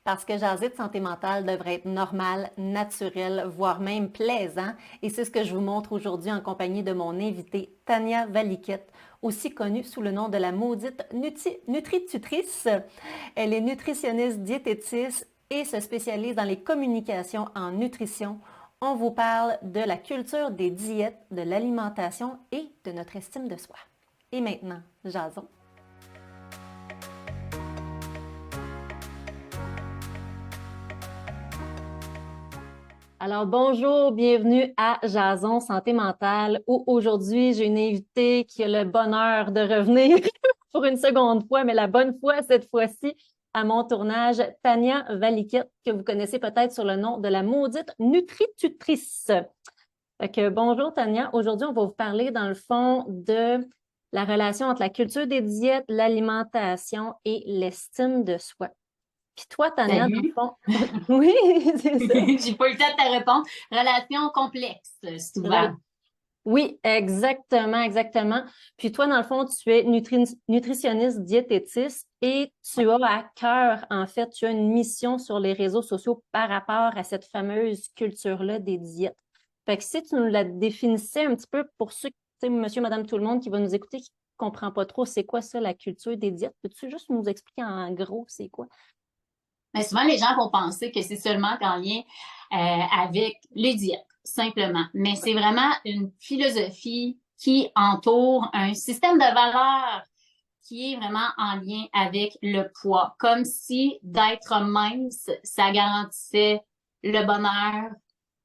Parce que jaser de santé mentale devrait être normal, naturel, voire même plaisant. Et c'est ce que je vous montre aujourd'hui en compagnie de mon invitée Tania Valiquette, aussi connue sous le nom de la maudite Nutritutrice. Elle est nutritionniste diététiste et se spécialise dans les communications en nutrition. On vous parle de la culture des diètes, de l'alimentation et de notre estime de soi. Et maintenant, jasons. Alors, bonjour, bienvenue à Jason Santé mentale, où aujourd'hui, j'ai une invitée qui a le bonheur de revenir pour une seconde fois, mais la bonne fois, cette fois-ci, à mon tournage, Tania Valiquette, que vous connaissez peut-être sur le nom de la maudite Nutritutrice. Fait que, bonjour, Tania. Aujourd'hui, on va vous parler, dans le fond, de la relation entre la culture des diètes, l'alimentation et l'estime de soi. Puis toi, Tania, dans le Salut. fond, oui, c'est ça. J'ai pas eu le temps de te répondre. Relation complexe, souvent. Oui, exactement, exactement. Puis toi, dans le fond, tu es nutritionniste diététiste et tu as à cœur, en fait, tu as une mission sur les réseaux sociaux par rapport à cette fameuse culture-là des diètes. Fait que si tu nous la définissais un petit peu pour ceux, tu sais, monsieur, madame, tout le monde qui va nous écouter, qui ne comprend pas trop c'est quoi ça, la culture des diètes, peux-tu juste nous expliquer en gros c'est quoi? Mais souvent, les gens vont penser que c'est seulement en lien avec les diètes, simplement. Mais c'est vraiment une philosophie qui entoure un système de valeurs qui est vraiment en lien avec le poids. Comme si d'être mince, ça garantissait le bonheur,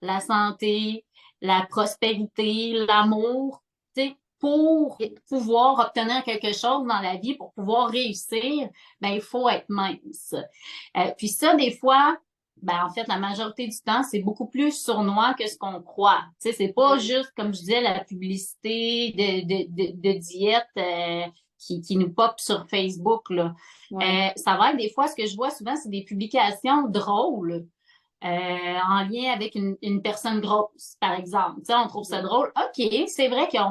la santé, la prospérité, l'amour. Tu sais, pour pouvoir obtenir quelque chose dans la vie, pour pouvoir réussir, ben, il faut être mince. Puis ça, des fois, ben, en fait, la majorité du temps, c'est beaucoup plus sournois que ce qu'on croit. Tu sais, c'est pas juste, comme je disais, la publicité de diète qui nous pop sur Facebook, là. Ouais. Ça va être des fois, ce que je vois souvent, c'est des publications drôles en lien avec une personne grosse, par exemple. Tu sais, on trouve ça drôle. OK, c'est vrai qu'il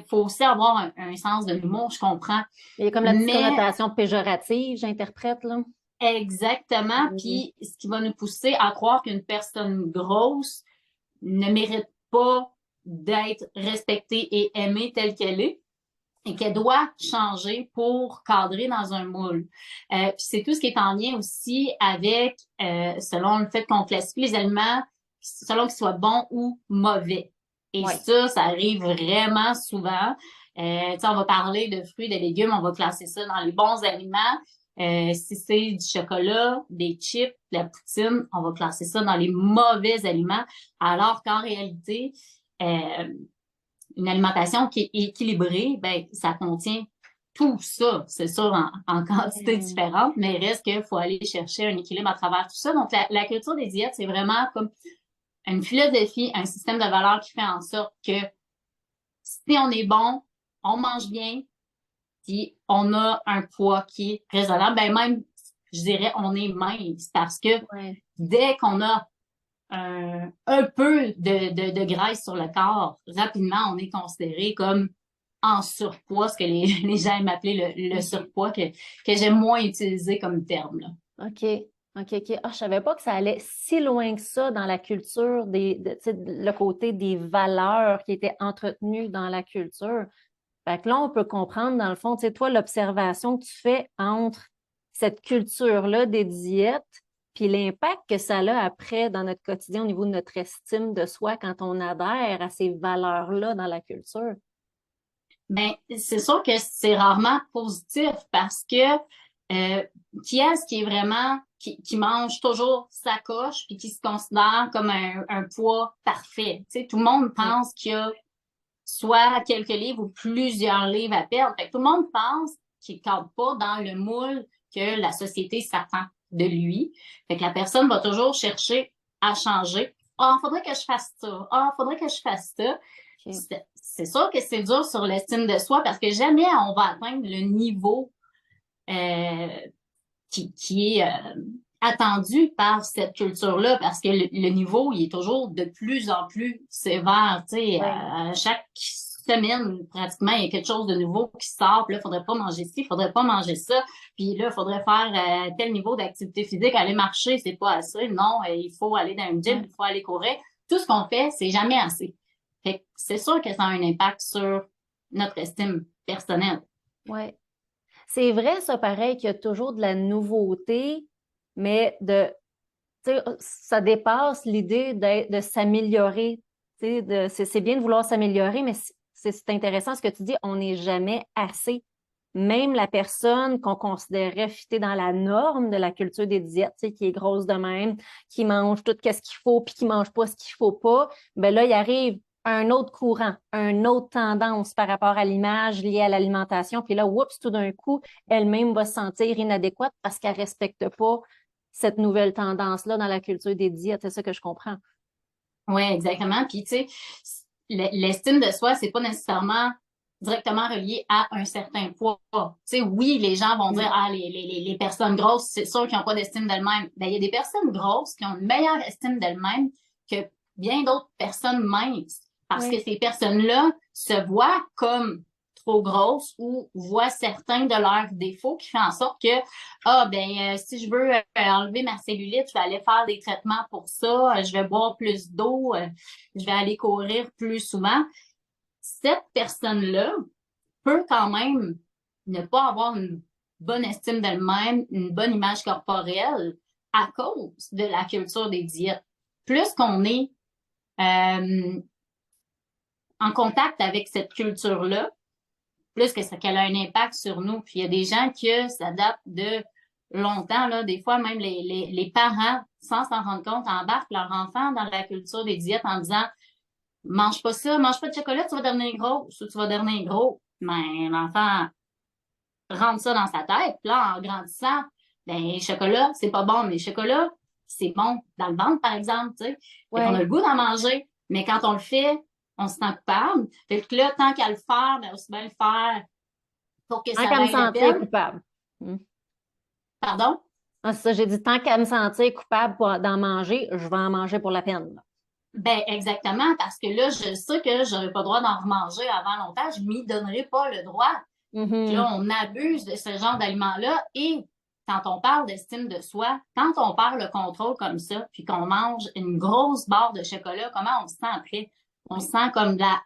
faut aussi avoir un sens de l'humour, je comprends. Il y a comme la petite Mais connotation péjorative, j'interprète, là. exactement, Oui. puis ce qui va nous pousser à croire qu'une personne grosse ne mérite pas d'être respectée et aimée telle qu'elle est et qu'elle doit changer pour cadrer dans un moule. Puis c'est tout ce qui est en lien aussi avec, selon le fait qu'on classifie les aliments, selon qu'ils soient bons ou mauvais. Et Ouais. ça arrive vraiment souvent. On va parler de fruits, de légumes, on va classer ça dans les bons aliments. Si c'est du chocolat, des chips, de la poutine, on va classer ça dans les mauvais aliments, alors qu'en réalité, euh, une alimentation qui est équilibrée, ben, ça contient tout ça, c'est sûr, en quantité Ouais. différente, mais il reste qu'il faut aller chercher un équilibre à travers tout ça. Donc, la culture des diètes, c'est vraiment comme une philosophie, un système de valeurs qui fait en sorte que si on est bon, on mange bien, puis on a un poids qui est raisonnable, ben même, je dirais, on est mince parce que Ouais. dès qu'on a un peu de graisse sur le corps, rapidement, on est considéré comme en surpoids, ce que les gens aiment appeler le OK. surpoids, que j'aime moins utiliser comme terme, là. OK. OK, OK. Ah, je savais pas que ça allait si loin que ça dans la culture tu sais, le côté des valeurs qui étaient entretenues dans la culture. Fait que là, on peut comprendre, dans le fond, tu sais, toi, l'observation que tu fais entre cette culture-là des diètes, puis l'impact que ça a après dans notre quotidien au niveau de notre estime de soi quand on adhère à ces valeurs-là dans la culture. Ben, c'est sûr que c'est rarement positif parce que qui est-ce qui est vraiment qui mange toujours sa coche puis qui se considère comme un poids parfait. Tu sais, tout le monde Ouais. pense qu'il y a soit quelques livres ou plusieurs livres à perdre. Fait que tout le monde pense qu'il ne cadre pas dans le moule que la société s'attend de lui. Fait que la personne va toujours chercher à changer. Ah, faudrait que je fasse ça. Ah, faudrait que je fasse ça. OK. C'est sûr que c'est dur sur l'estime de soi parce que jamais on va atteindre le niveau euh, qui est attendu par cette culture-là parce que le niveau, il est toujours de plus en plus sévère. Tu sais, Ouais. à chaque semaine, pratiquement, il y a quelque chose de nouveau qui sort. Puis là, il faudrait pas manger ci, il faudrait pas manger ça. Puis là, il faudrait faire tel niveau d'activité physique, aller marcher, c'est pas assez. Non, il faut aller dans un gym, il faut aller courir. Tout ce qu'on fait, c'est jamais assez. Fait que c'est sûr que ça a un impact sur notre estime personnelle. Oui. C'est vrai, ça, pareil, qu'il y a toujours de la nouveauté, mais ça dépasse l'idée de s'améliorer. C'est bien de vouloir s'améliorer, mais c'est intéressant ce que tu dis, on n'est jamais assez. Même la personne qu'on considérait fitée dans la norme de la culture des diètes, qui est grosse de même, qui mange tout ce qu'il faut, puis qui mange pas ce qu'il faut pas, ben là, il arrive un autre courant, une autre tendance par rapport à l'image liée à l'alimentation, puis là, oups, tout d'un coup, elle-même va se sentir inadéquate parce qu'elle respecte pas cette nouvelle tendance-là dans la culture des diètes. C'est ça que je comprends. Oui, exactement. Puis, tu sais, l'estime de soi, c'est pas nécessairement directement relié à un certain poids. Tu sais, oui, les gens vont dire, ah, les personnes grosses, c'est sûr qu'ils n'ont pas d'estime d'elles-mêmes. Ben, il y a des personnes grosses qui ont une meilleure estime d'elles-mêmes que bien d'autres personnes minces. Parce que ces personnes-là se voient comme trop grosses ou voient certains de leurs défauts qui fait en sorte que, si je veux enlever ma cellulite, je vais aller faire des traitements pour ça, je vais boire plus d'eau, je vais aller courir plus souvent. Cette personne-là peut quand même ne pas avoir une bonne estime d'elle-même, une bonne image corporelle à cause de la culture des diètes. Plus qu'on est en contact avec cette culture-là, plus que ça qu'elle a un impact sur nous. Puis il y a des gens qui s'adaptent de longtemps, là, des fois même les parents, sans s'en rendre compte, embarquent leur enfant dans la culture des diètes en disant mange pas ça, mange pas de chocolat, tu vas devenir gros, ou tu vas devenir gros. Mais l'enfant rentre ça dans sa tête, puis là, en grandissant, ben chocolat, c'est pas bon, mais chocolat, c'est bon dans le ventre, par exemple, tu sais. Fait qu'on a le goût d'en manger, mais quand on le fait, on se sent coupable. Fait que là, tant qu'à le faire, ben aussi bien le faire pour que ça Tant qu'à me vaille la sentir peine. coupable. Pardon? Ah, c'est ça, j'ai dit, tant qu'à me sentir coupable d'en manger, je vais en manger pour la peine. Là. Ben exactement, parce que là, je sais que j'aurais pas le droit d'en remanger avant longtemps, je m'y donnerai pas le droit. Puis là, on abuse de ce genre d'aliments-là et quand on parle d'estime de soi, quand on perd le contrôle comme ça, puis qu'on mange une grosse barre de chocolat, comment on se sent après? On se sent comme de la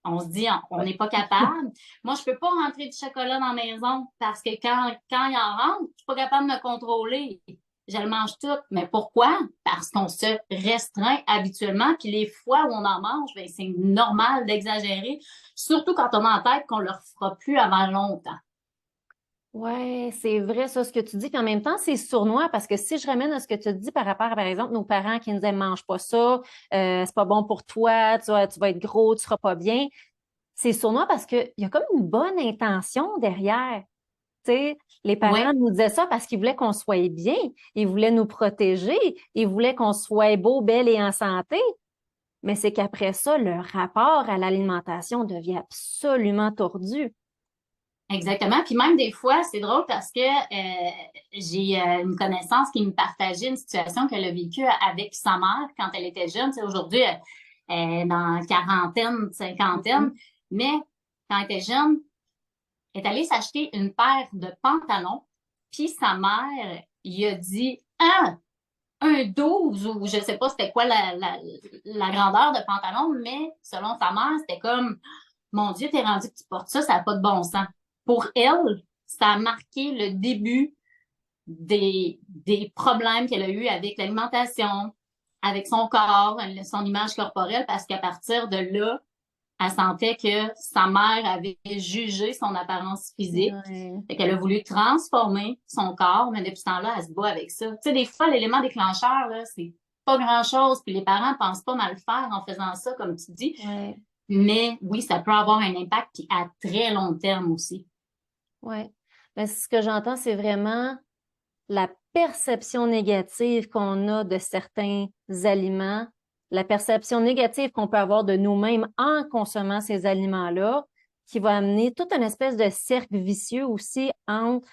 on se dit on n'est pas capable. Moi, je peux pas rentrer du chocolat dans la maison parce que quand il en rentre, je suis pas capable de me contrôler. Je le mange tout. Mais pourquoi? Parce qu'on se restreint habituellement. Puis les fois où on en mange, ben, c'est normal d'exagérer. Surtout quand on a en tête qu'on ne le refera plus avant longtemps. Oui, c'est vrai, ça, ce que tu dis. Puis en même temps, c'est sournois parce que si je ramène à ce que tu dis par rapport à, par exemple, nos parents qui nous disent mange pas ça, c'est pas bon pour toi, tu vas être gros, tu seras pas bien. C'est sournois parce qu'il y a comme une bonne intention derrière. Tu sais, les Oui, parents nous disaient ça parce qu'ils voulaient qu'on soit bien, ils voulaient nous protéger, ils voulaient qu'on soit beau, belle et en santé. Mais c'est qu'après ça, le rapport à l'alimentation devient absolument tordu. exactement. Puis même des fois, c'est drôle parce que j'ai une connaissance qui me partageait une situation qu'elle a vécue avec sa mère quand elle était jeune. Tu sais, aujourd'hui, elle est dans quarantaine, cinquantaine, mais quand elle était jeune, elle est allée s'acheter une paire de pantalons, puis sa mère lui a dit Ah, un 12 ou je sais pas c'était quoi la grandeur de pantalon, mais selon sa mère, c'était comme Mon Dieu, t'es rendu que tu portes ça, ça n'a pas de bon sens. Pour elle, ça a marqué le début des problèmes qu'elle a eu avec l'alimentation, avec son corps, son image corporelle, parce qu'à partir de là, elle sentait que sa mère avait jugé son apparence physique. Ouais. Fait qu'elle a voulu transformer son corps, mais depuis ce temps-là, elle se bat avec ça. Tu sais, des fois, l'élément déclencheur, là, c'est pas grand-chose, puis les parents pensent pas mal faire en faisant ça, comme tu dis. Ouais. Mais oui, ça peut avoir un impact puis à très long terme aussi. Ouais. Mais ce que j'entends, c'est vraiment la perception négative qu'on a de certains aliments, la perception négative qu'on peut avoir de nous-mêmes en consommant ces aliments-là, qui va amener toute une espèce de cercle vicieux aussi entre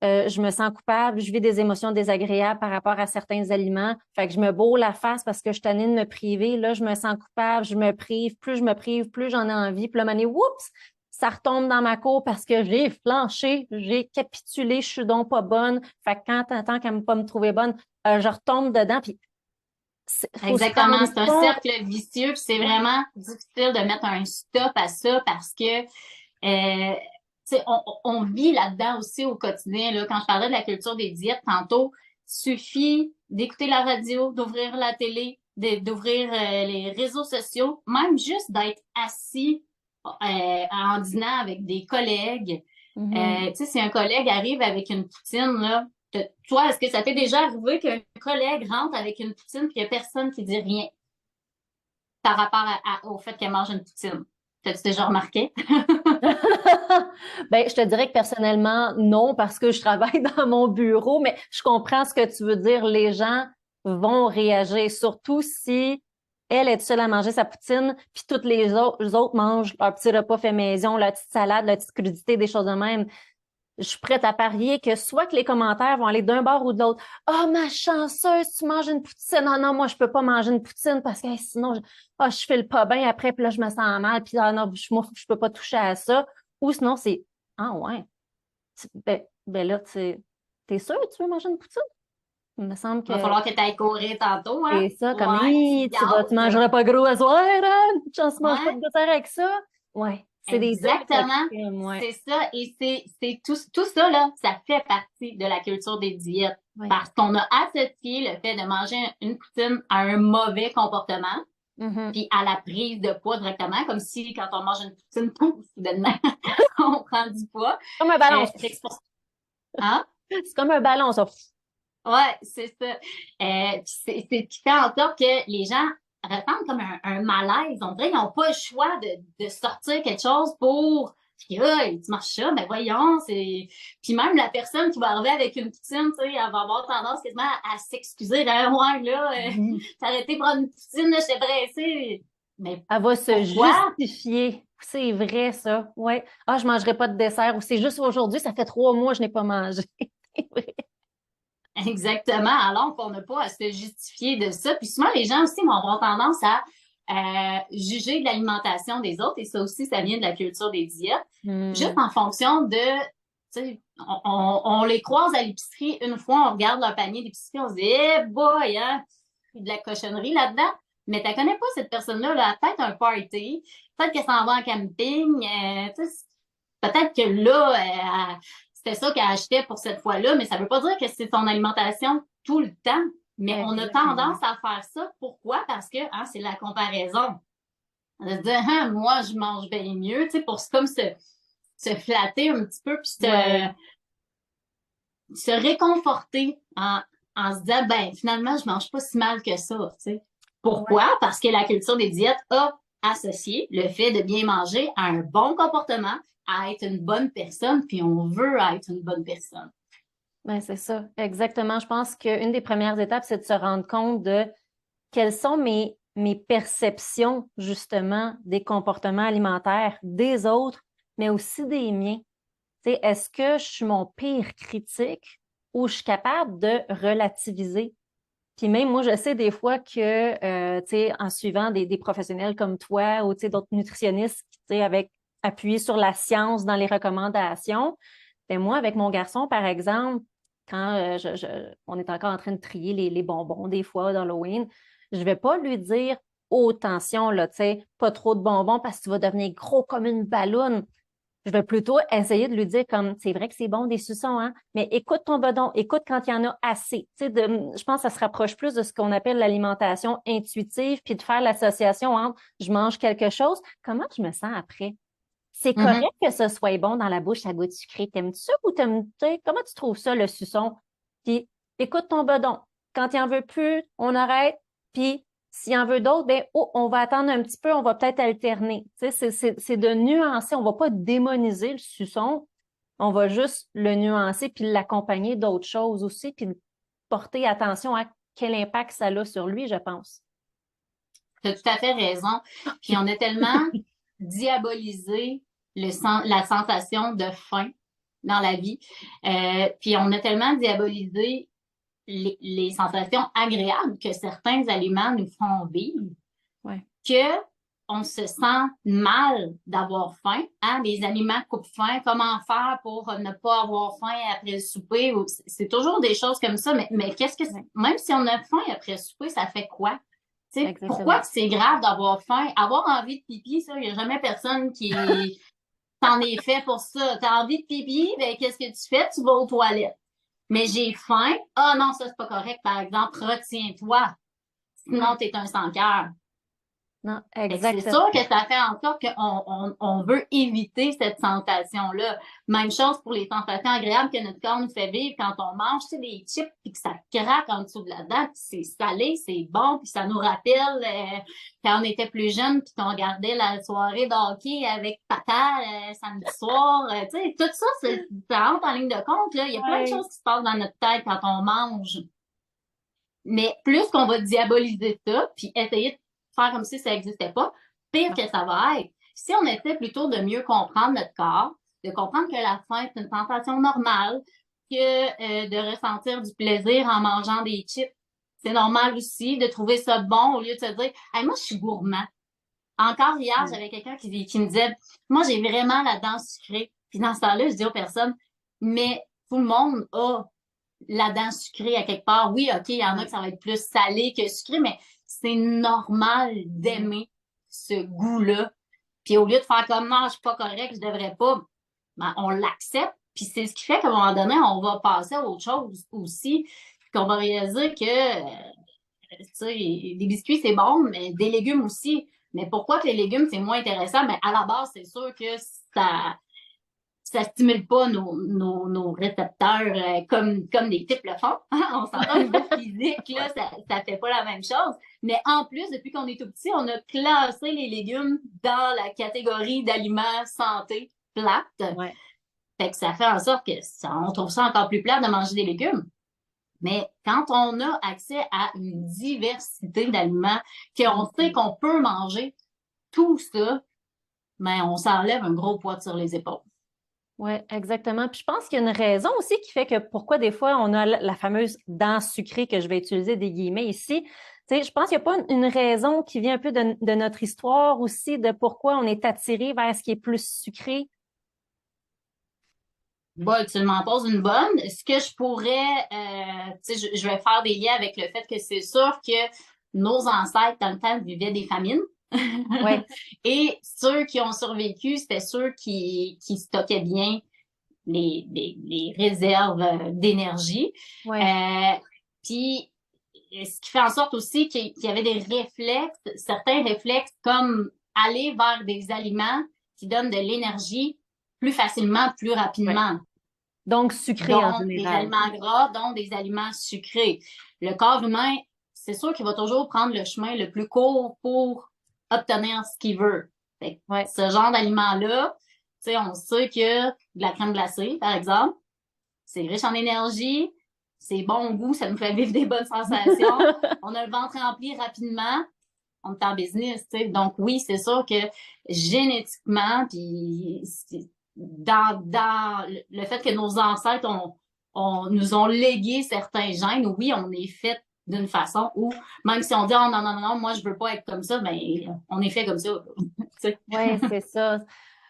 je me sens coupable, je vis des émotions désagréables par rapport à certains aliments. Fait que je me bourre la face parce que je suis tannée de me priver. Là, je me sens coupable, je me prive. Plus je me prive, plus j'en ai envie. Puis là, mané, oups, ça retombe dans ma cour parce que j'ai flanché, j'ai capitulé, je suis donc pas bonne. Fait que quand t'entends qu'elle ne pas me trouver bonne, je retombe dedans. Puis faut se Exactement, rendre c'est un compte. cercle vicieux, puis c'est vraiment difficile de mettre un stop à ça parce que on vit là-dedans aussi au quotidien. Là. Quand je parlais de la culture des diètes tantôt, suffit d'écouter la radio, d'ouvrir la télé, d'ouvrir les réseaux sociaux, même juste d'être assis en dînant avec des collègues. Mhm. Si un collègue arrive avec une poutine, là, toi, est-ce que ça t'est déjà arrivé qu'un collègue rentre avec une poutine et qu'il n'y a personne qui dit rien par rapport au fait qu'elle mange une poutine? T'as-tu déjà remarqué? Ben, je te dirais que personnellement, non, parce que je travaille dans mon bureau, mais je comprends ce que tu veux dire. Les gens vont réagir, surtout si elle est seule à manger sa poutine, puis toutes les autres mangent leur petit repas fait maison, leur petite salade, leur petite crudité, des choses de même. Je suis prête à parier que soit que les commentaires vont aller d'un bord ou de l'autre. Ah, oh, ma chanceuse, tu manges une poutine. Non, non, moi, je peux pas manger une poutine parce que sinon, je fais le pas bien après, puis là, je me sens mal, puis ah non, moi, je peux pas toucher à ça. Ou sinon, c'est ah ouais. Ben là, t'es sûr que tu veux manger une poutine? Il me semble Il va que falloir que tu ailles courir tantôt, hein? c'est ça, comme Ouais, tu tu gâtes. mangeras pas gros à soir, hein? Chance, mange pas Ouais, de dessert avec ça. Ouais, c'est des doses exactement. extrêmes, ouais. C'est ça. Et c'est tout ça, là, ça fait partie de la culture des diètes. Ouais. Parce qu'on a associé le fait de manger une poutine à un mauvais comportement, Mhm. puis à la prise de poids directement, comme si quand on mange une poutine, pouf, soudainement, on prend du poids. Comme un ballon. Fait que hein? C'est comme un ballon, ça. Ouais, c'est ça. C'est ce qui fait en sorte que les gens ressentent comme un malaise. On dirait qu'ils n'ont pas le choix de sortir quelque chose pour puis, tu marches ça, ben voyons, c'est. Puis même la personne qui va arriver avec une poutine, tu sais, elle va avoir tendance quasiment à s'excuser. Là, ouais, là, Mhm. t'as arrêté de prendre une poutine, là, j'étais pressée. Mais Elle va se pourquoi? justifier. C'est vrai, ça. Ouais. Ah, je mangerai pas de dessert. Ou c'est juste aujourd'hui, ça fait 3 mois que je n'ai pas mangé. C'est vrai. Exactement, alors qu'on n'a pas à se justifier de ça. Puis souvent, les gens aussi vont avoir tendance à juger de l'alimentation des autres, et ça aussi, ça vient de la culture des diètes, juste Hmm. en fonction de, tu sais, on les croise à l'épicerie une fois, on regarde leur panier d'épicerie, on se dit, eh boy, hein, il y a de la cochonnerie là-dedans. Mais tu connais pas cette personne-là, là, peut-être un party, peut-être qu'elle s'en va en camping, tu sais, peut-être que là, c'était ça qu'elle achetait pour cette fois-là, mais ça veut pas dire que c'est son alimentation tout le temps. Mais on a Exactement. tendance à faire ça. Pourquoi? Parce que c'est la comparaison. De dire, ah, moi, je mange bien mieux, tu sais, pour comme se flatter un petit peu, puis Ouais. se réconforter en se disant, ben, finalement, je mange pas si mal que ça, tu sais. Ouais. Pourquoi? Parce que la culture des diètes a associé le fait de bien manger à un bon comportement, à être une bonne personne, puis on veut être une bonne personne. Ben, c'est ça. Exactement. Je pense qu'une des premières étapes, c'est de se rendre compte de quelles sont mes perceptions, justement, des comportements alimentaires des autres, mais aussi des miens. Tu sais, est-ce que je suis mon pire critique ou je suis capable de relativiser? Puis même moi, je sais des fois que, tu sais, en suivant des professionnels comme toi ou, tu sais, d'autres nutritionnistes, tu sais, avec appuyé sur la science dans les recommandations, ben moi, avec mon garçon, par exemple, quand on est encore en train de trier les bonbons des fois d'Halloween, je vais pas lui dire, oh, attention, là, tu sais, pas trop de bonbons parce que tu vas devenir gros comme une balloune. Je vais plutôt essayer de lui dire comme c'est vrai que c'est bon des suçons, hein, mais écoute ton bedon, écoute quand il y en a assez. Tu sais, je pense que ça se rapproche plus de ce qu'on appelle l'alimentation intuitive, puis de faire l'association entre je mange quelque chose, comment je me sens après? C'est correct Mhm. que ce soit bon dans la bouche, ça goûte sucré. T'aimes-tu ça ou tu sais, comment tu trouves ça, le suçon? Puis écoute ton bedon. Quand il en veut plus, on arrête. Puis s'il en veut d'autres, ben, oh, on va attendre un petit peu, on va peut-être alterner. Tu sais, c'est de nuancer. On va pas démoniser le suçon. On va juste le nuancer puis l'accompagner d'autres choses aussi, puis porter attention à quel impact ça a sur lui, je pense. Tu as tout à fait raison. Puis on a tellement diabolisé la sensation de faim dans la vie. Puis on a tellement diabolisé les sensations agréables que certains aliments nous font vivre Ouais. que on se sent mal d'avoir faim. Hein? Les aliments coupe-faim, comment faire pour ne pas avoir faim après le souper? C'est toujours des choses comme ça, mais qu'est-ce que Ouais. même si on a faim après le souper, ça fait quoi? Tu sais, Exactement. pourquoi que c'est grave d'avoir faim? Avoir envie de pipi, ça, il n'y a jamais personne qui t'en est fait pour ça. T'as envie de pipi, ben qu'est-ce que tu fais? Tu vas aux toilettes. Mais j'ai faim. Ah non, ça, c'est pas correct, par exemple. Retiens-toi. Sinon, t'es un sans-cœur. Non, C'est exactement. sûr que ça fait en sorte qu'on veut éviter cette sensation-là. Même chose pour les sensations agréables que notre corps nous fait vivre quand on mange, tu sais, des chips, puis que ça craque en dessous de la dent, puis c'est salé, c'est bon, puis ça nous rappelle quand on était plus jeune, puis qu'on regardait la soirée de hockey avec papa samedi soir. Tu sais, tout ça, ça entre en ligne de compte. Là. Il y a plein de Ouais. choses qui se passent dans notre tête quand on mange. Mais plus qu'on va diaboliser ça, puis essayer de faire comme si ça n'existait pas, pire que ça va être. Si on essaie plutôt de mieux comprendre notre corps, de comprendre que la faim, c'est une sensation normale, que de ressentir du plaisir en mangeant des chips, c'est normal aussi, de trouver ça bon au lieu de se dire hey, moi, je suis gourmand. Encore hier, Ouais. j'avais quelqu'un qui me disait moi, j'ai vraiment la dent sucrée. Puis dans ce temps-là, je dis aux personnes mais tout le monde a la dent sucrée à quelque part. Oui, OK, il y en a Ouais. que ça va être plus salé que sucré, mais c'est normal d'aimer ce goût-là. Puis au lieu de faire comme non, je suis pas correct, je devrais pas, ben, on l'accepte. Puis c'est ce qui fait qu'à un moment donné, on va passer à autre chose aussi. Puis qu'on va réaliser que tu sais, des biscuits, c'est bon, mais des légumes aussi. Mais pourquoi que les légumes, c'est moins intéressant? Mais à la base, c'est sûr que ça stimule pas nos récepteurs comme des types le font. On s'entend au niveau physique, là, ça fait pas la même chose. Mais en plus, depuis qu'on est tout petit, on a classé les légumes dans la catégorie d'aliments santé plate. Ouais. Fait que ça fait en sorte que on trouve ça encore plus plate de manger des légumes. Mais quand on a accès à une diversité d'aliments, qu'on sait qu'on peut manger tout ça, ben, on s'enlève un gros poids sur les épaules. Oui, exactement. Puis je pense qu'il y a une raison aussi qui fait que pourquoi des fois on a la fameuse dent sucrée que je vais utiliser des guillemets ici. Tu sais, je pense qu'il n'y a pas une raison qui vient un peu de notre histoire aussi, de pourquoi on est attiré vers ce qui est plus sucré. Bon, tu m'en poses une bonne. Ce que je pourrais, tu sais, je vais faire des liens avec le fait que c'est sûr que nos ancêtres, dans le temps, vivaient des famines. Ouais, Et ceux qui ont survécu, c'était ceux qui stockaient bien les réserves d'énergie. ouais, Euh, Puis, ce qui fait en sorte aussi qu'il y avait des réflexes, certains réflexes comme aller vers des aliments qui donnent de l'énergie plus facilement, plus ouais. rapidement, Donc sucré en dont des général. aliments gras, dont des aliments sucrés. Le corps humain, c'est sûr qu'il va toujours prendre le chemin le plus court pour obtenir ce qu'il veut. Fait que Ouais. ce genre d'aliments-là, tu sais, on sait que de la crème glacée, par exemple, c'est riche en énergie, c'est bon au goût, ça nous fait vivre des bonnes sensations. On a le ventre rempli rapidement, on est en business, tu sais. Donc oui, c'est sûr que génétiquement, puis dans le fait que nos ancêtres nous ont légué certains gènes, oui, on est fait d'une façon où, même si on dit, oh non, non, non, non, moi, je veux pas être comme ça, ben, on est fait comme ça. Oui, c'est ça.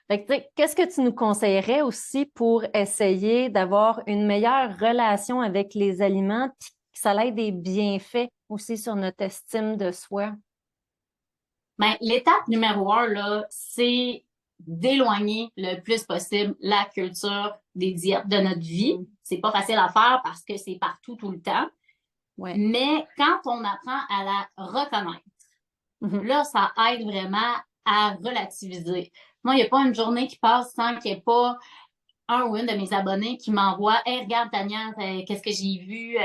Fait que, tu sais, qu'est-ce que tu nous conseillerais aussi pour essayer d'avoir une meilleure relation avec les aliments, puis que ça ait des bienfaits aussi sur notre estime de soi? Ben, l'étape numéro un, là, c'est d'éloigner le plus possible la culture des diètes de notre vie. Mm. C'est pas facile à faire parce que c'est partout tout le temps. Ouais. Mais quand on apprend à la reconnaître, Mhm. là, ça aide vraiment à relativiser. Moi, il n'y a pas une journée qui passe sans qu'il n'y ait pas un ou une de mes abonnés qui m'envoie Hey, regarde Tania, qu'est-ce que j'ai vu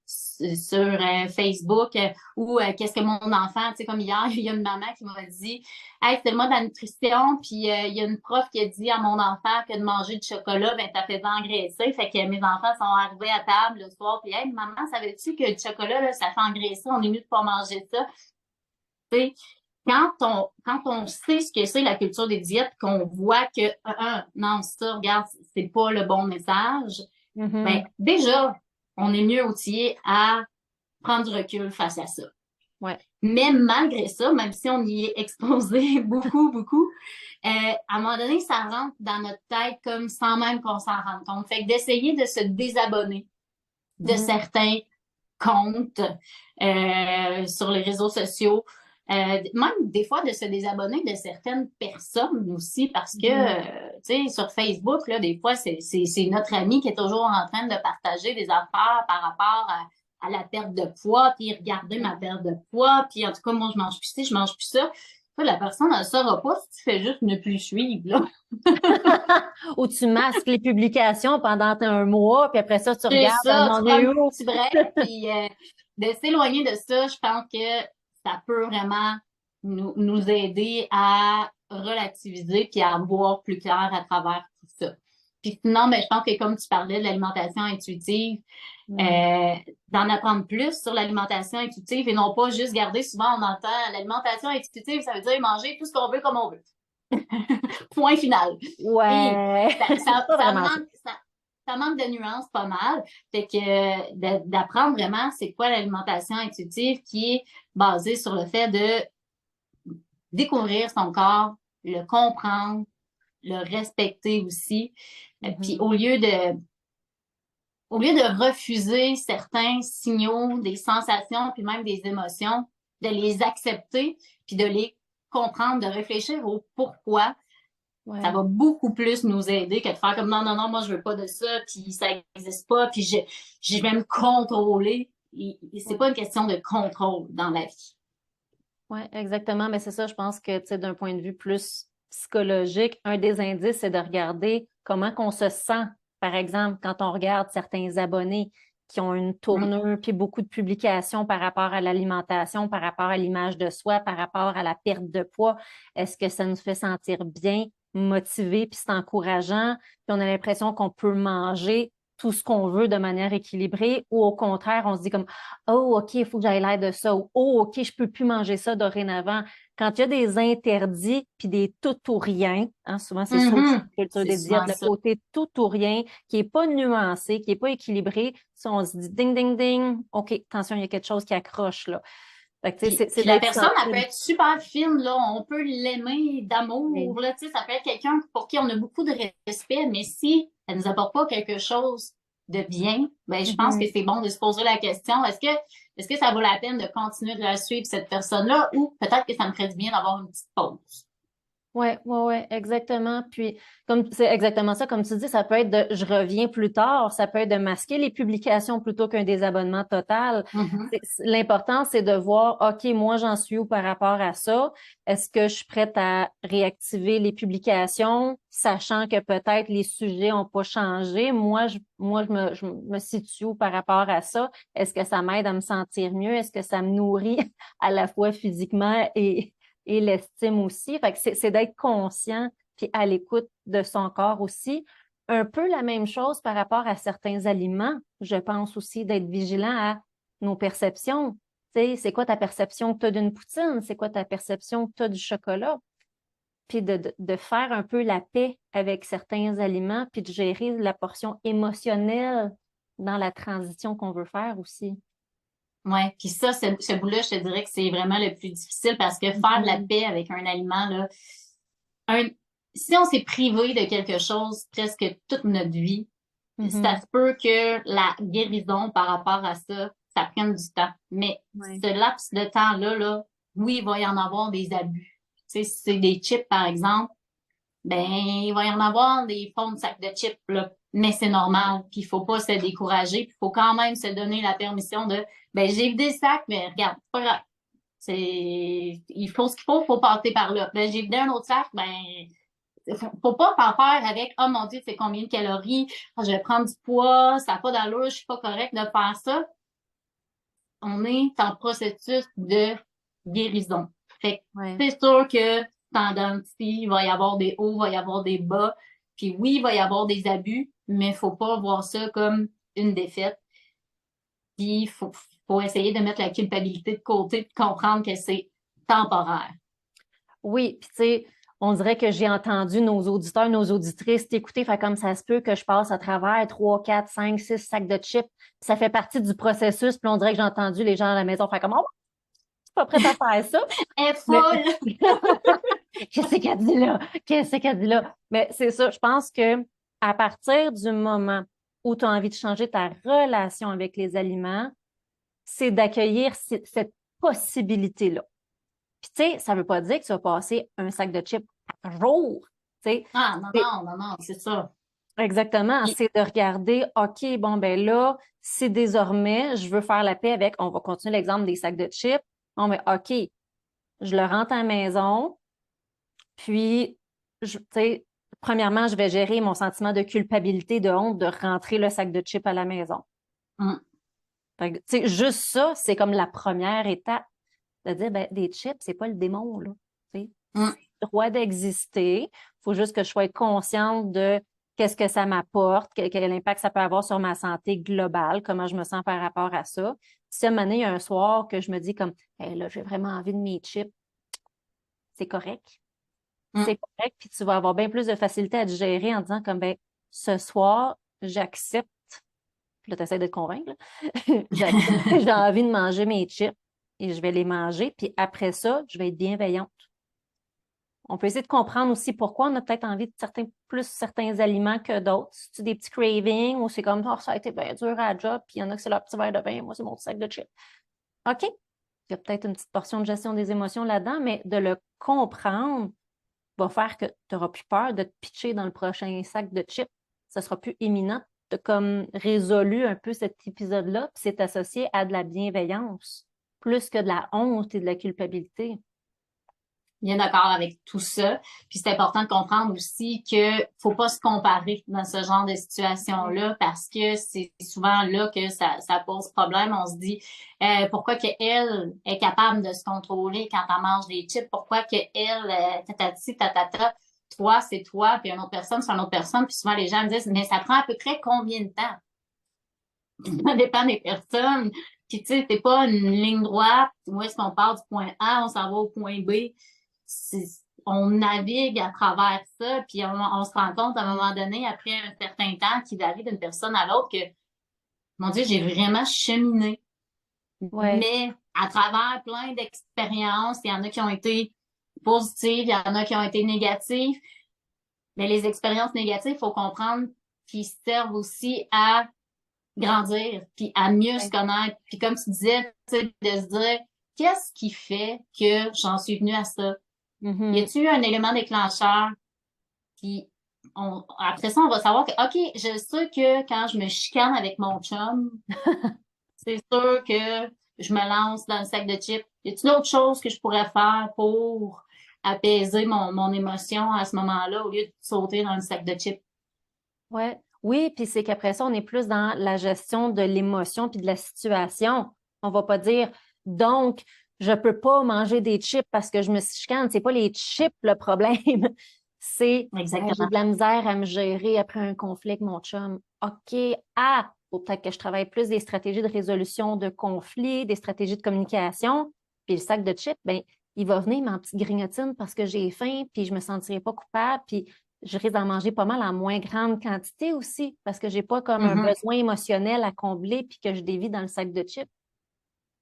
sur Facebook ou qu'est-ce que mon enfant, tu sais, comme hier, il y a une maman qui m'a dit Hey, c'est le mois de la nutrition, puis il y a une prof qui a dit à mon enfant que de manger du chocolat, ben ça fait engraisser. Fait que mes enfants sont arrivés à table le soir, puis Hey, maman, savais-tu que le chocolat, là, ça fait engraisser, on est mieux de pas manger ça. Tu sais, quand on sait ce que c'est la culture des diètes, qu'on voit que, non, ça, regarde, c'est pas le bon message, ben, Mhm. déjà, on est mieux outillé à prendre du recul face à ça. Ouais. Mais malgré ça, même si on y est exposé beaucoup, beaucoup, à un moment donné, ça rentre dans notre tête comme sans même qu'on s'en rende compte. Fait que d'essayer de se désabonner de Mhm. certains comptes sur les réseaux sociaux, même des fois de se désabonner de certaines personnes aussi, parce que, Mhm. tu sais, sur Facebook, là, des fois, c'est notre ami qui est toujours en train de partager des affaires par rapport à la perte de poids, puis regarder ma perte de poids, puis en tout cas, moi, je mange plus ci, je mange plus ça. La personne ne le saura pas si tu fais juste ne plus suivre, là. Ou tu masques les publications pendant un mois, puis après ça, tu C'est regardes, on ça, tu en prends est un où? petit break, puis de s'éloigner de ça, je pense que ça peut vraiment nous aider à relativiser puis à voir plus clair à travers tout ça. Puis sinon, ben, je pense que comme tu parlais de l'alimentation intuitive, Mm. d'en apprendre plus sur l'alimentation intuitive et non pas juste garder, souvent on entend l'alimentation intuitive, ça veut dire manger tout ce qu'on veut comme on veut. Point final. Et Ouais, c'est pas ça vraiment ça. manque, ça manque de nuances pas mal. Fait que d'apprendre vraiment c'est quoi l'alimentation intuitive qui est basée sur le fait de découvrir son corps, le comprendre, le respecter aussi. Puis Mhm. au lieu de refuser certains signaux, des sensations, puis même des émotions, de les accepter, puis de les comprendre, de réfléchir au pourquoi, ça Ouais. va beaucoup plus nous aider que de faire comme non, non, non, moi je veux pas de ça, puis ça n'existe pas, puis je vais me contrôler. C'est Ouais. pas une question de contrôle dans la vie. Ouais, exactement. Mais c'est ça, je pense que, tu sais, d'un point de vue plus psychologique, un des indices, c'est de regarder comment qu'on se sent. Par exemple, quand on regarde certains abonnés qui ont une Mm. tournure, puis beaucoup de publications par rapport à l'alimentation, par rapport à l'image de soi, par rapport à la perte de poids, est-ce que ça nous fait sentir bien, motivé, puis c'est encourageant, puis on a l'impression qu'on peut manger tout ce qu'on veut de manière équilibrée, ou au contraire, on se dit comme oh, OK, il faut que j'aille l'air de ça. Ou, oh, OK, je peux plus manger ça dorénavant. Quand il y a des interdits puis des tout ou rien, hein, souvent c'est ça aussi, Mhm. la culture C'est des diètes, souvent le ça. côté tout ou rien, qui est pas nuancé, qui est pas équilibré. Ça, on se dit ding, ding, ding. OK, attention, il y a quelque chose qui accroche là. Fait que, tu sais, c'est Puis la d'être personne, elle peut sensible. être super fine, là. On peut l'aimer Oui. d'amour, là. Tu sais, ça peut être quelqu'un pour qui on a beaucoup de respect, mais si elle nous apporte pas quelque chose de bien, ben, je pense que Mhm. c'est bon de se poser la question, est-ce que ça vaut la peine de continuer de la suivre, cette personne-là, ou peut-être que ça me ferait du bien d'avoir une petite pause? Ouais, exactement. Puis, comme c'est exactement ça, comme tu dis, ça peut être de je reviens plus tard, ça peut être de masquer les publications plutôt qu'un désabonnement total. Mhm. L'important, c'est de voir, OK, moi, j'en suis où par rapport à ça? Est-ce que je suis prête à réactiver les publications, sachant que peut-être les sujets n'ont pas changé? Je me situe où par rapport à ça? Est-ce que ça m'aide à me sentir mieux? Est-ce que ça me nourrit à la fois physiquement et l'estime aussi? Fait que c'est d'être conscient puis à l'écoute de son corps aussi. Un peu la même chose par rapport à certains aliments. Je pense aussi d'être vigilant à nos perceptions. Tu sais, c'est quoi ta perception que tu as d'une poutine? C'est quoi ta perception que tu as du chocolat? Puis de faire un peu la paix avec certains aliments, puis de gérer la portion émotionnelle dans la transition qu'on veut faire aussi. Ouais, puis ça, ce bout-là, je te dirais que c'est vraiment le plus difficile parce que faire la Mhm. paix avec un aliment, là, un, si on s'est privé de quelque chose presque toute notre vie, ça Mhm. se peut que la guérison par rapport à ça, ça prenne du temps. Mais Ouais. ce laps de temps-là, là, oui, il va y en avoir des abus. Tu sais, si c'est des chips, par exemple, ben, il va y en avoir des fonds de sacs de chips, là. Mais c'est normal. Puis il faut pas se décourager. Puis il faut quand même se donner la permission de, ben, j'ai vidé le sac, mais regarde, c'est pas grave. Il faut ce qu'il faut passer par là. Ben, j'ai vidé un autre sac, ben, faut pas en faire avec, oh mon Dieu, c'est combien de calories, ah, je vais prendre du poids, ça n'a pas d'allure, je suis pas correct de faire ça. On est en processus de guérison. Fait que Ouais. c'est sûr que dans il va y avoir des hauts, il va y avoir des bas. Puis oui, il va y avoir des abus, mais faut pas voir ça comme une défaite. Puis faut essayer de mettre la culpabilité de côté, de comprendre que c'est temporaire. Oui, puis tu sais, on dirait que j'ai entendu nos auditeurs, nos auditrices t'écouter, fait comme ça se peut que je passe à travers 3, 4, 5, 6 sacs de chips. Ça fait partie du processus, puis on dirait que j'ai entendu les gens à la maison faire comme oh, je suis pas prête à faire ça. Elle est Mais folle! qu'est-ce qu'elle dit là? Qu'est-ce qu'elle dit là? Mais c'est ça, je pense que à partir du moment où tu as envie de changer ta relation avec les aliments, c'est d'accueillir cette possibilité-là. Puis, tu sais, ça veut pas dire que tu vas passer un sac de chips par jour. Tu sais, Ah, non, c'est non, non, non, c'est ça. exactement, Puis, c'est de regarder, OK, bon, ben là, si désormais je veux faire la paix avec, on va continuer l'exemple des sacs de chips. Bon, ben, OK, je le rentre à la maison, puis, tu sais, premièrement, je vais gérer mon sentiment de culpabilité, de honte de rentrer le sac de chips à la maison. hum, Fait que, tu sais, juste ça, c'est comme la première étape de dire, ben, des chips, c'est pas le démon, là. Tu sais, hum. c'est le droit d'exister. Il faut juste que je sois consciente de qu'est-ce que ça m'apporte, quel impact ça peut avoir sur ma santé globale, comment je me sens par rapport à ça. Si à un moment donné, il y a un soir que je me dis comme, hey, là, j'ai vraiment envie de mes chips, c'est correct. Hum. C'est correct, puis tu vas avoir bien plus de facilité à digérer en disant comme, ben, ce soir, j'accepte, puis là, tu essaies de te convaincre, là. J'accepte que j'ai envie de manger mes chips et je vais les manger, puis après ça, je vais être bienveillante. On peut essayer de comprendre aussi pourquoi on a peut-être envie de plus certains aliments que d'autres. C'est des petits cravings ou c'est comme, oh, ça a été bien dur à la job, puis il y en a que c'est leur petit verre de vin, moi, c'est mon petit sac de chips. OK, il y a peut-être une petite portion de gestion des émotions là-dedans, mais de le comprendre va faire que tu n'auras plus peur de te pitcher dans le prochain sac de chips. Ça sera plus imminent. Tu as comme résolu un peu cet épisode-là, puis c'est associé à de la bienveillance, plus que de la honte et de la culpabilité. Bien d'accord avec tout ça. Puis c'est important de comprendre aussi que faut pas se comparer dans ce genre de situation-là parce que c'est souvent là que ça pose problème. On se dit pourquoi qu'elle est capable de se contrôler quand elle mange des chips, pourquoi qu'elle, tatati, tatata, toi, c'est toi, puis une autre personne, c'est une autre personne. Puis souvent les gens me disent, mais ça prend à peu près combien de temps? Ça dépend des personnes. Puis tu sais, c'est pas une ligne droite. Où est-ce qu'on part du point A, on s'en va au point B. On navigue à travers ça, puis on se rend compte à un moment donné, après un certain temps, qui varie d'une personne à l'autre, que, mon Dieu, j'ai vraiment cheminé. Ouais, Mais à travers plein d'expériences, il y en a qui ont été positives, il y en a qui ont été négatives. Mais les expériences négatives, il faut comprendre qu'ils servent aussi à grandir, puis à mieux se ouais. connaître. Puis comme tu disais, tu sais, de se dire, qu'est-ce qui fait que j'en suis venue à ça? Y Mhm. a-t-il un élément déclencheur? Puis après ça, on va savoir que, OK, je sais que quand je me chicane avec mon chum, c'est sûr que je me lance dans le sac de chips. Y a-t-il autre chose que je pourrais faire pour apaiser mon émotion à ce moment-là au lieu de sauter dans le sac de chips? Ouais. Oui, puis c'est qu'après ça, on est plus dans la gestion de l'émotion puis de la situation. On va pas dire, donc, je peux pas manger des chips parce que je me chicane. C'est pas les chips le problème. C'est, hey, j'ai Exactement. de la misère à me gérer après un conflit avec mon chum. OK, ah, faut peut-être que je travaille plus des stratégies de résolution de conflits, des stratégies de communication. Puis le sac de chips, ben, il va venir ma petite grignotine parce que j'ai faim, puis je me sentirai pas coupable, puis je risque d'en manger pas mal en moins grande quantité aussi, parce que j'ai pas comme un Mhm. besoin émotionnel à combler puis que je dévie dans le sac de chips.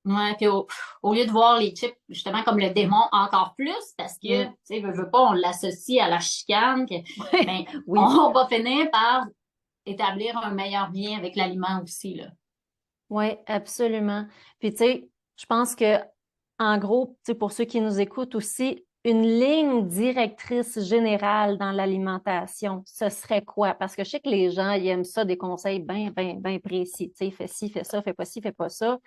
Ouais, puis au lieu de voir les chips justement comme le démon encore plus, parce que, Mm. tu sais, veut pas, on l'associe à la chicane, que, ben, Oui, on va finir par établir un meilleur lien avec l'aliment aussi, là. oui, absolument. Puis tu sais, je pense que en gros, tu sais, pour ceux qui nous écoutent aussi, une ligne directrice générale dans l'alimentation, ce serait quoi? Parce que je sais que les gens, ils aiment ça, des conseils bien, bien, bien précis. Tu sais, fais ci, fais ça, fais pas ci, fais pas ça.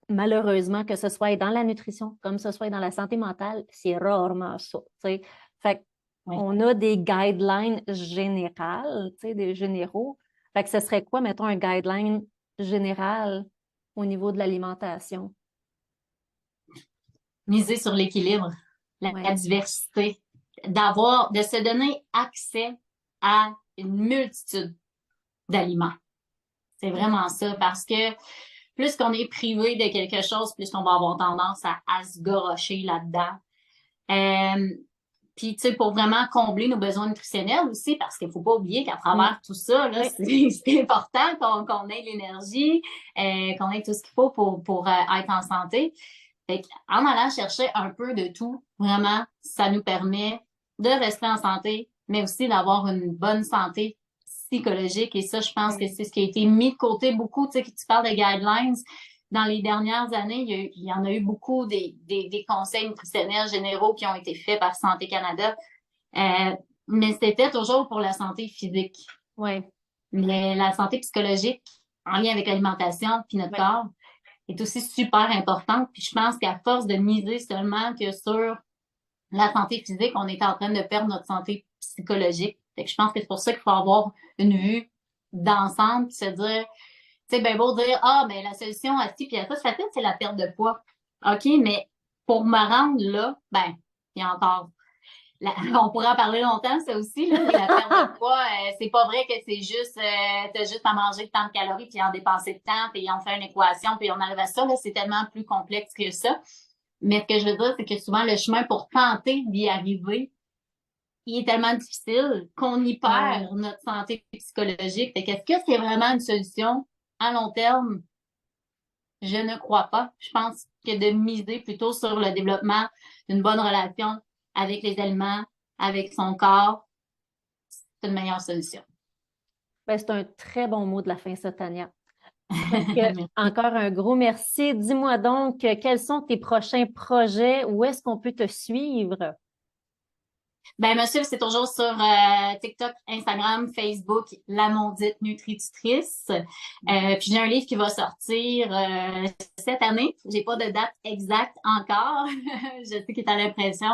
Malheureusement, que ce soit dans la nutrition, comme ce soit dans la santé mentale, c'est rarement ça. Tu sais. Fait Oui. on a des guidelines générales, tu sais, des généraux. Fait que ce serait quoi, mettons, un guideline général au niveau de l'alimentation? Miser sur l'équilibre, la Ouais. diversité, de se donner accès à une multitude d'aliments. C'est vraiment ça, parce que plus qu'on est privé de quelque chose, plus qu'on va avoir tendance à se gorocher là-dedans. Puis, tu sais, pour vraiment combler nos besoins nutritionnels aussi, parce qu'il ne faut pas oublier qu'à travers tout ça, là, c'est important qu'on ait l'énergie, qu'on ait tout ce qu'il faut pour être en santé. Fait en allant chercher un peu de tout, vraiment, ça nous permet de rester en santé, mais aussi d'avoir une bonne santé psychologique. Et ça, je pense que c'est ce qui a été mis de côté beaucoup. Tu sais, que tu parles de guidelines. Dans les dernières années, il y en a eu beaucoup des conseils nutritionnels généraux qui ont été faits par Santé Canada. Mais c'était toujours pour la santé physique. Oui. Mais la santé psychologique, en lien avec l'alimentation puis notre corps, est aussi super importante. Puis je pense qu'à force de miser seulement que sur la santé physique, on est en train de perdre notre santé psychologique. Fait que je pense que c'est pour ça qu'il faut avoir une vue d'ensemble, puis se dire, tu sais, ben beau dire, ben la solution à ci puis à ça, c'est la perte de poids. OK, mais pour me rendre là, ben, il y a encore on pourrait en parler longtemps, ça aussi, là, mais la perte de poids, c'est pas vrai que c'est juste, t'as juste à manger tant de calories puis en dépenser de temps, puis on fait une équation, puis on arrive à ça, là, c'est tellement plus complexe que ça. Mais ce que je veux dire, c'est que souvent, le chemin pour tenter d'y arriver, il est tellement difficile qu'on y perd notre santé psychologique. Fait qu'est-ce que c'est vraiment une solution à long terme? Je ne crois pas. Je pense que de miser plutôt sur le développement d'une bonne relation avec les aliments, avec son corps, c'est une meilleure solution. Ben, c'est un très bon mot de la fin, ça, Tania. Encore un gros merci. Dis-moi donc, quels sont tes prochains projets? Où est-ce qu'on peut te suivre? Ben, monsieur, c'est toujours sur TikTok, Instagram, Facebook, La Maudite Nutritutrice. Puis j'ai un livre qui va sortir cette année. J'ai pas de date exacte encore. Je sais qu'il est à l'impression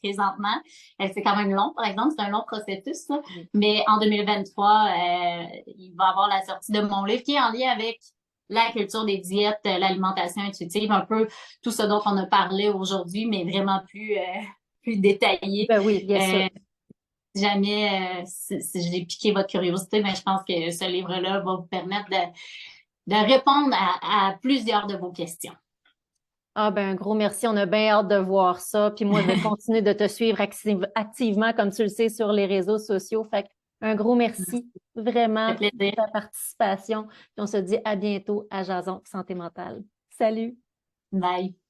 présentement. C'est quand même long, par exemple. C'est un long processus, ça. Mais en 2023, il va y avoir la sortie de mon livre qui est en lien avec la culture des diètes, l'alimentation intuitive, un peu tout ce dont on a parlé aujourd'hui, mais vraiment plus détaillé. Ben oui, bien sûr. Si jamais si j'ai piqué votre curiosité, mais je pense que ce livre-là va vous permettre de répondre à plusieurs de vos questions. Ah ben un gros merci, on a bien hâte de voir ça. Puis moi, je vais continuer de te suivre activement, comme tu le sais, sur les réseaux sociaux. Fait un gros merci vraiment pour ta participation. Puis on se dit à bientôt à Jason Santé Mentale. Salut! Bye!